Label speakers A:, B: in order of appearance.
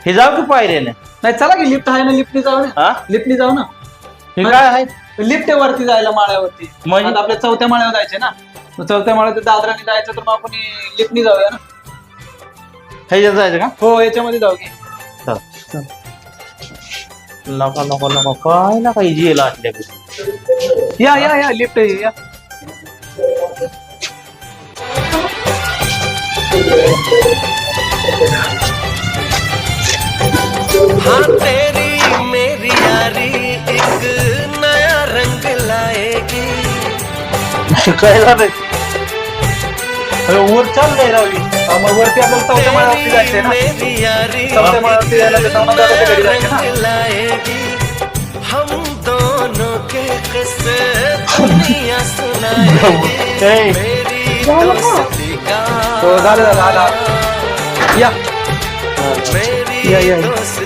A: हे जाऊ की पायऱ्याने?
B: नाही चला की लिफ्ट आहे ना, लिफ्टनी जाऊ ना.
A: हा
B: लिफ्टनी जाऊ ना.
A: हे काय आहे?
B: लिफ्ट आहे वरती जायला माळ्यावरती.
A: म्हणजे?
B: आता आपल्या 4थ्या माळ्यावर जायचे ना. मग 4थ्या माळ्यावर दादराने जायचं तर मग आपण लिफ्टनी जाऊया ना.
A: ह्याच्यात जायचं का?
B: हो याच्यामध्ये जाऊ की.
A: चल. नको काय ना काही जेल असल्याकडे.
B: या लिफ्ट आहे या.
C: हाँ तेरी मेरी यारी एक नया रंग लाएगी.
A: काय झालंय? वर चाललंय रावी.
B: मग वरती आपल्याला 4थ्या माळ्यावरती जायचंय ना.
C: मेरी यारी
B: 4थ्या माळ्यावरती जायला ते सामान दादाच्या घरी जायचं ना.
C: रंग लाएगी. हम दोनों के किस्से दुनिया सुनाएगी.
A: Hey.
C: मेरी दोस्ती का
B: हो झालं आला. या
C: मेरी
B: या.
C: दोस्ती